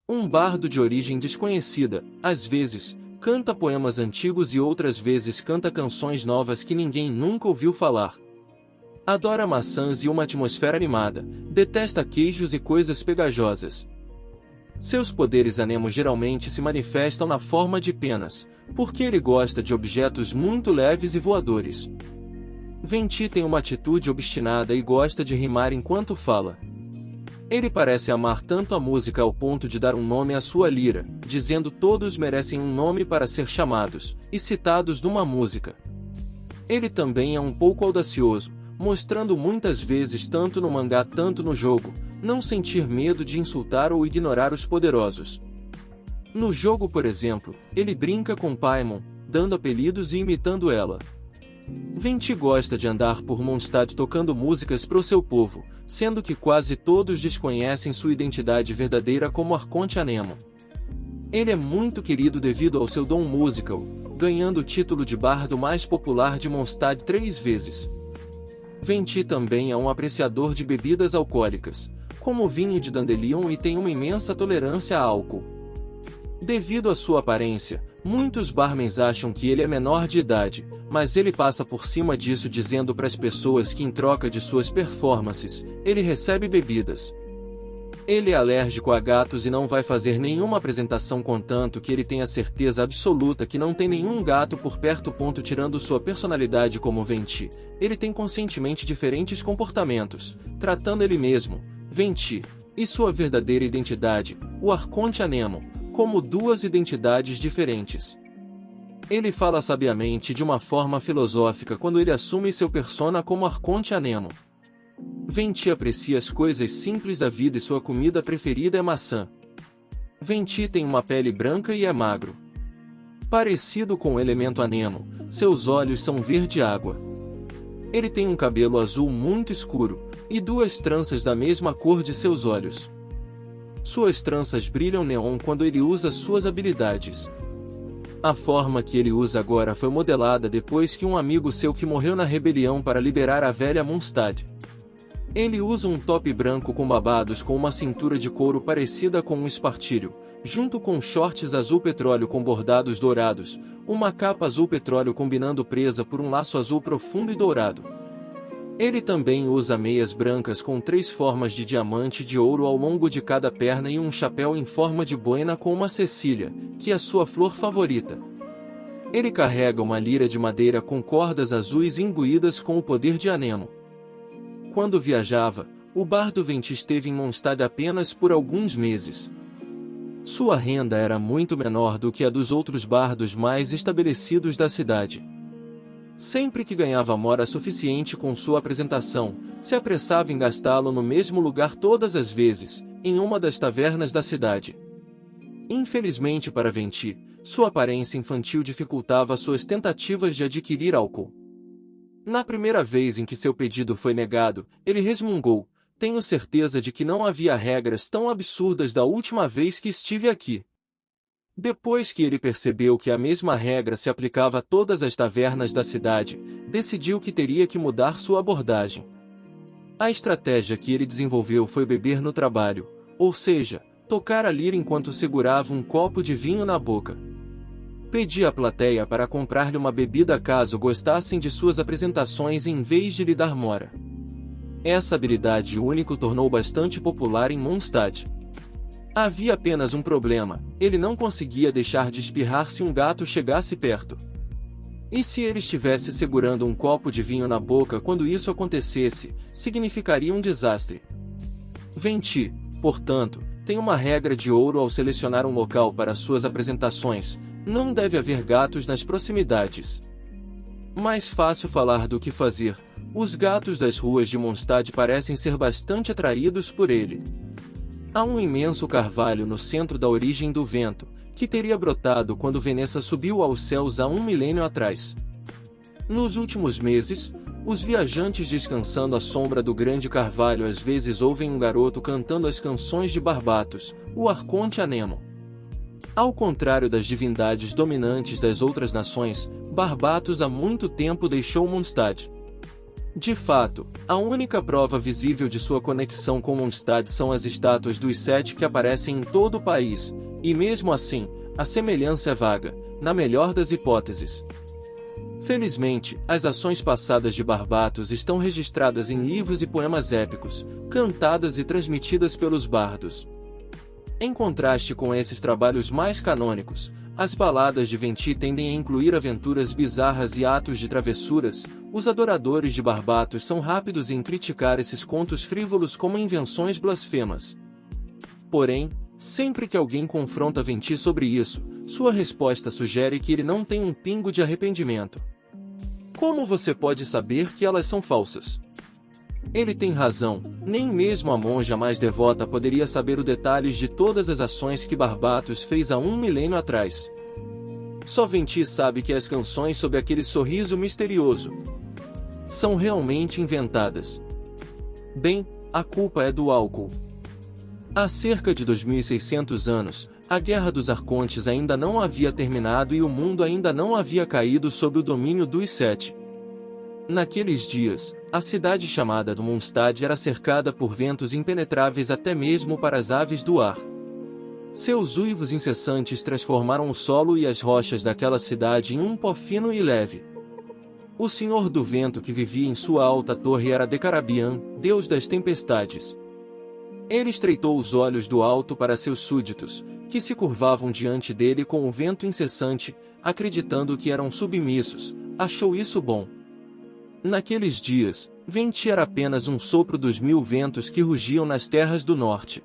Um bardo de origem desconhecida, às vezes, canta poemas antigos e outras vezes canta canções novas que ninguém nunca ouviu falar. Adora maçãs e uma atmosfera animada, detesta queijos e coisas pegajosas. Seus poderes anemo geralmente se manifestam na forma de penas, porque ele gosta de objetos muito leves e voadores. Venti tem uma atitude obstinada e gosta de rimar enquanto fala. Ele parece amar tanto a música ao ponto de dar um nome à sua lira, dizendo todos merecem um nome para ser chamados, e citados numa música. Ele também é um pouco audacioso, mostrando muitas vezes tanto no mangá tanto no jogo, não sentir medo de insultar ou ignorar os poderosos. No jogo, por exemplo, ele brinca com Paimon, dando apelidos e imitando ela. Venti gosta de andar por Mondstadt tocando músicas pro seu povo, sendo que quase todos desconhecem sua identidade verdadeira como Arconte Anemo. Ele é muito querido devido ao seu dom musical, ganhando o título de bardo mais popular de Mondstadt 3 vezes. Venti também é um apreciador de bebidas alcoólicas, como o vinho de Dandelion, e tem uma imensa tolerância a álcool. Devido à sua aparência, muitos barmans acham que ele é menor de idade, mas ele passa por cima disso dizendo para as pessoas que em troca de suas performances, ele recebe bebidas. Ele é alérgico a gatos e não vai fazer nenhuma apresentação contanto que ele tenha certeza absoluta que não tem nenhum gato por perto. Tirando sua personalidade como Venti, ele tem conscientemente diferentes comportamentos, tratando ele mesmo, Venti, e sua verdadeira identidade, o Arconte Anemo, como duas identidades diferentes. Ele fala sabiamente de uma forma filosófica quando ele assume seu persona como Arconte Anemo. Venti aprecia as coisas simples da vida e sua comida preferida é maçã. Venti tem uma pele branca e é magro. Parecido com o elemento Anemo, seus olhos são verde água. Ele tem um cabelo azul muito escuro, e duas tranças da mesma cor de seus olhos. Suas tranças brilham neon quando ele usa suas habilidades. A forma que ele usa agora foi modelada depois que um amigo seu que morreu na rebelião para liberar a velha Mondstadt. Ele usa um top branco com babados com uma cintura de couro parecida com um espartilho, junto com shorts azul petróleo com bordados dourados, uma capa azul petróleo combinando presa por um laço azul profundo e dourado. Ele também usa meias brancas com 3 formas de diamante de ouro ao longo de cada perna e um chapéu em forma de boina com uma cecília, que é sua flor favorita. Ele carrega uma lira de madeira com cordas azuis imbuídas com o poder de Anemo. Quando viajava, o bardo Venti esteve em Mondstadt apenas por alguns meses. Sua renda era muito menor do que a dos outros bardos mais estabelecidos da cidade. Sempre que ganhava mora suficiente com sua apresentação, se apressava em gastá-lo no mesmo lugar todas as vezes, em uma das tavernas da cidade. Infelizmente para Venti, sua aparência infantil dificultava suas tentativas de adquirir álcool. Na primeira vez em que seu pedido foi negado, ele resmungou: "Tenho certeza de que não havia regras tão absurdas da última vez que estive aqui." Depois que ele percebeu que a mesma regra se aplicava a todas as tavernas da cidade, decidiu que teria que mudar sua abordagem. A estratégia que ele desenvolveu foi beber no trabalho, ou seja, tocar a lira enquanto segurava um copo de vinho na boca. Pedia à plateia para comprar-lhe uma bebida caso gostassem de suas apresentações em vez de lhe dar mora. Essa habilidade única o tornou bastante popular em Mondstadt. Havia apenas um problema: ele não conseguia deixar de espirrar se um gato chegasse perto. E se ele estivesse segurando um copo de vinho na boca quando isso acontecesse, significaria um desastre. Venti, portanto, tem uma regra de ouro ao selecionar um local para suas apresentações: não deve haver gatos nas proximidades. Mais fácil falar do que fazer, os gatos das ruas de Mondstadt parecem ser bastante atraídos por ele. Há um imenso carvalho no centro da origem do vento, que teria brotado quando Veneza subiu aos céus há 1 milênio atrás. Nos últimos meses, os viajantes descansando à sombra do grande carvalho às vezes ouvem um garoto cantando as canções de Barbatos, o Arconte Anemo. Ao contrário das divindades dominantes das outras nações, Barbatos há muito tempo deixou Mondstadt. De fato, a única prova visível de sua conexão com Mondstadt são as estátuas dos sete que aparecem em todo o país, e mesmo assim, a semelhança é vaga, na melhor das hipóteses. Felizmente, as ações passadas de Barbatos estão registradas em livros e poemas épicos, cantadas e transmitidas pelos bardos. Em contraste com esses trabalhos mais canônicos, as baladas de Venti tendem a incluir aventuras bizarras e atos de travessuras. Os adoradores de Barbatos são rápidos em criticar esses contos frívolos como invenções blasfemas. Porém, sempre que alguém confronta Venti sobre isso, sua resposta sugere que ele não tem um pingo de arrependimento. Como você pode saber que elas são falsas? Ele tem razão, nem mesmo a monja mais devota poderia saber os detalhes de todas as ações que Barbatos fez há 1 milênio atrás. Só Venti sabe que as canções sob aquele sorriso misterioso são realmente inventadas. Bem, a culpa é do álcool. Há cerca de 2600 anos, a Guerra dos Arcontes ainda não havia terminado e o mundo ainda não havia caído sob o domínio dos Sete. Naqueles dias, a cidade chamada de Mondstadt era cercada por ventos impenetráveis até mesmo para as aves do ar. Seus uivos incessantes transformaram o solo e as rochas daquela cidade em um pó fino e leve. O Senhor do Vento que vivia em sua alta torre era Decarabian, deus das tempestades. Ele estreitou os olhos do alto para seus súditos, que se curvavam diante dele com o vento incessante, acreditando que eram submissos. Achou isso bom. Naqueles dias, Venti era apenas um sopro dos 1000 ventos que rugiam nas terras do norte.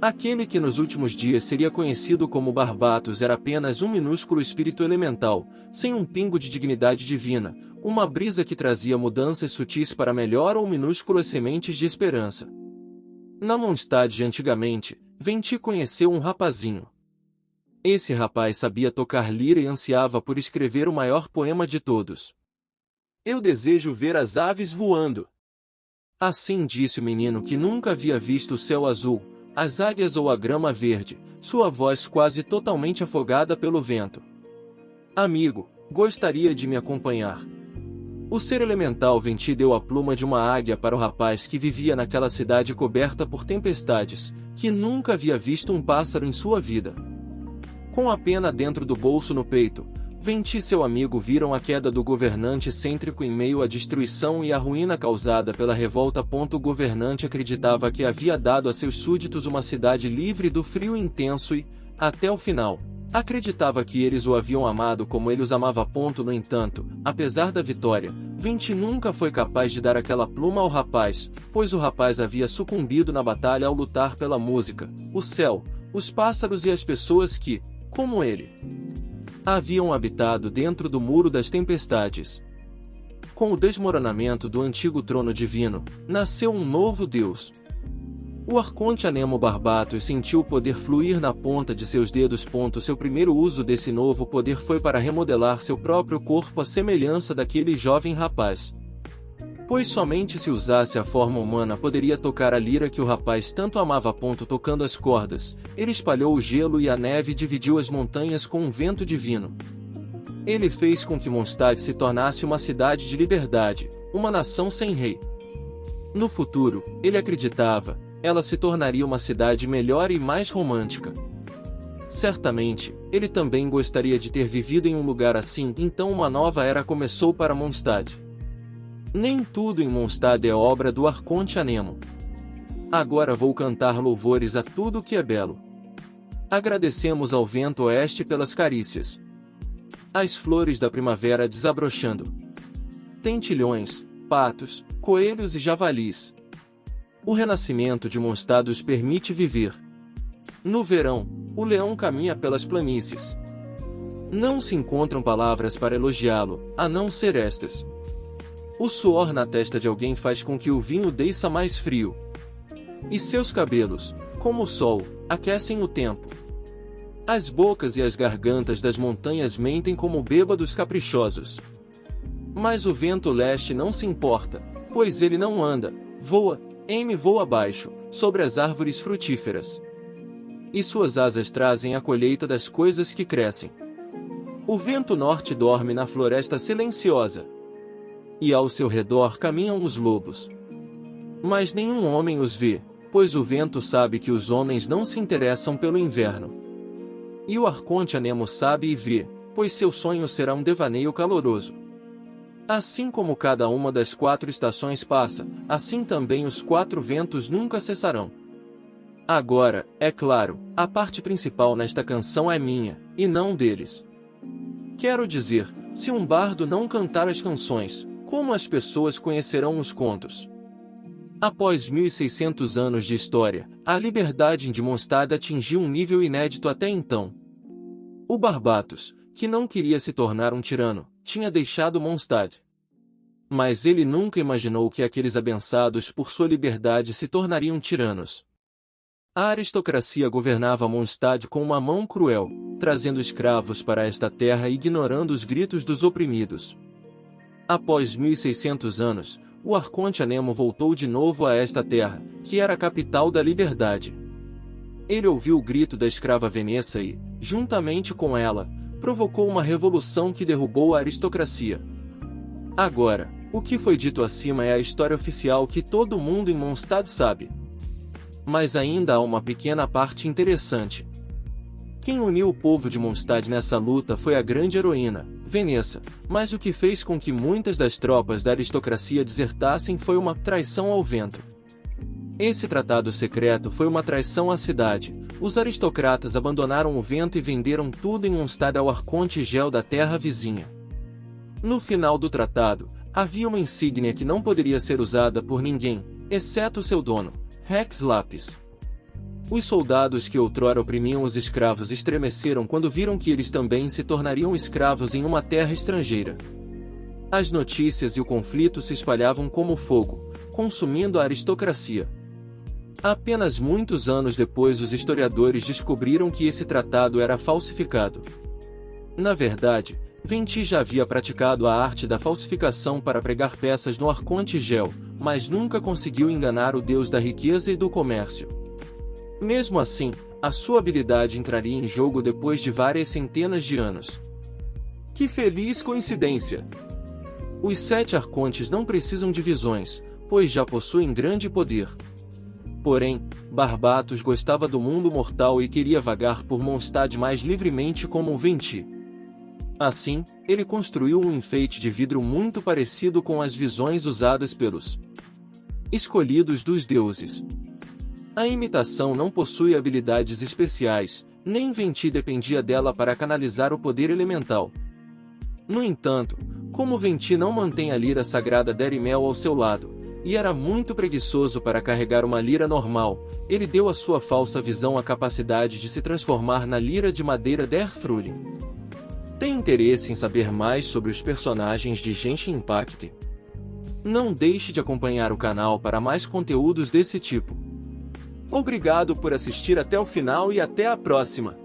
Aquele que nos últimos dias seria conhecido como Barbatos era apenas um minúsculo espírito elemental, sem um pingo de dignidade divina, uma brisa que trazia mudanças sutis para melhor ou minúsculas sementes de esperança. Na Mondstadt de antigamente, Venti conheceu um rapazinho. Esse rapaz sabia tocar lira e ansiava por escrever o maior poema de todos. Eu desejo ver as aves voando. Assim disse o menino que nunca havia visto o céu azul, as águias ou a grama verde, sua voz quase totalmente afogada pelo vento. Amigo, gostaria de me acompanhar. O ser elemental Venti deu a pluma de uma águia para o rapaz que vivia naquela cidade coberta por tempestades, que nunca havia visto um pássaro em sua vida. Com a pena dentro do bolso no peito, Venti e seu amigo viram a queda do governante cêntrico em meio à destruição e à ruína causada pela revolta. O governante acreditava que havia dado a seus súditos uma cidade livre do frio intenso e, até o final, acreditava que eles o haviam amado como ele os amava. No entanto, apesar da vitória, Venti nunca foi capaz de dar aquela pluma ao rapaz, pois o rapaz havia sucumbido na batalha ao lutar pela música, o céu, os pássaros e as pessoas que, como ele, haviam habitado dentro do Muro das Tempestades. Com o desmoronamento do antigo trono divino, nasceu um novo deus. O arconte Anemo Barbatos sentiu o poder fluir na ponta de seus dedos. Seu primeiro uso desse novo poder foi para remodelar seu próprio corpo à semelhança daquele jovem rapaz. Pois somente se usasse a forma humana poderia tocar a lira que o rapaz tanto amava. Tocando as cordas, ele espalhou o gelo e a neve e dividiu as montanhas com um vento divino. Ele fez com que Mondstadt se tornasse uma cidade de liberdade, uma nação sem rei. No futuro, ele acreditava, ela se tornaria uma cidade melhor e mais romântica. Certamente, ele também gostaria de ter vivido em um lugar assim. Então uma nova era começou para Mondstadt. Nem tudo em Mondstadt é obra do arconte Anemo. Agora vou cantar louvores a tudo que é belo. Agradecemos ao vento oeste pelas carícias. As flores da primavera desabrochando. Tentilhões, patos, coelhos e javalis. O renascimento de Mondstadt os permite viver. No verão, o leão caminha pelas planícies. Não se encontram palavras para elogiá-lo, a não ser estas. O suor na testa de alguém faz com que o vinho desça mais frio. E seus cabelos, como o sol, aquecem o tempo. As bocas e as gargantas das montanhas mentem como bêbados caprichosos. Mas o vento leste não se importa, pois ele não anda, voa, voa abaixo, sobre as árvores frutíferas. E suas asas trazem a colheita das coisas que crescem. O vento norte dorme na floresta silenciosa. e ao seu redor caminham os lobos. Mas nenhum homem os vê, pois o vento sabe que os homens não se interessam pelo inverno. E o arconte Anemo sabe e vê, pois seu sonho será um devaneio caloroso. Assim como cada uma das 4 estações passa, assim também os 4 ventos nunca cessarão. Agora, é claro, a parte principal nesta canção é minha, e não deles. Quero dizer, se um bardo não cantar as canções, como as pessoas conhecerão os contos? Após 1600 anos de história, a liberdade de Mondstadt atingiu um nível inédito até então. O Barbatos, que não queria se tornar um tirano, tinha deixado Mondstadt. Mas ele nunca imaginou que aqueles abençados por sua liberdade se tornariam tiranos. A aristocracia governava Mondstadt com uma mão cruel, trazendo escravos para esta terra e ignorando os gritos dos oprimidos. Após 1600 anos, o arconte Anemo voltou de novo a esta terra, que era a capital da liberdade. Ele ouviu o grito da escrava Venessa e, juntamente com ela, provocou uma revolução que derrubou a aristocracia. Agora, o que foi dito acima é a história oficial que todo mundo em Mondstadt sabe. Mas ainda há uma pequena parte interessante. Quem uniu o povo de Mondstadt nessa luta foi a grande heroína, Venessa, mas o que fez com que muitas das tropas da aristocracia desertassem foi uma traição ao vento. Esse tratado secreto foi uma traição à cidade. Os aristocratas abandonaram o vento e venderam tudo em Mondstadt ao arconte Gel da terra vizinha. No final do tratado, havia uma insígnia que não poderia ser usada por ninguém, exceto seu dono, Rex Lapis. Os soldados que outrora oprimiam os escravos estremeceram quando viram que eles também se tornariam escravos em uma terra estrangeira. As notícias e o conflito se espalhavam como fogo, consumindo a aristocracia. Apenas muitos anos depois os historiadores descobriram que esse tratado era falsificado. Na verdade, Venti já havia praticado a arte da falsificação para pregar peças no arconte Gel, mas nunca conseguiu enganar o deus da riqueza e do comércio. Mesmo assim, a sua habilidade entraria em jogo depois de várias centenas de anos. Que feliz coincidência! Os 7 arcontes não precisam de visões, pois já possuem grande poder. Porém, Barbatos gostava do mundo mortal e queria vagar por Mondstadt mais livremente como um Venti. Assim, ele construiu um enfeite de vidro muito parecido com as visões usadas pelos escolhidos dos deuses. A imitação não possui habilidades especiais, nem Venti dependia dela para canalizar o poder elemental. No entanto, como Venti não mantém a lira sagrada Derimel ao seu lado, e era muito preguiçoso para carregar uma lira normal, ele deu à sua falsa visão a capacidade de se transformar na lira de madeira Derfrulin. Tem interesse em saber mais sobre os personagens de Genshin Impact? Não deixe de acompanhar o canal para mais conteúdos desse tipo. Obrigado por assistir até o final e até a próxima!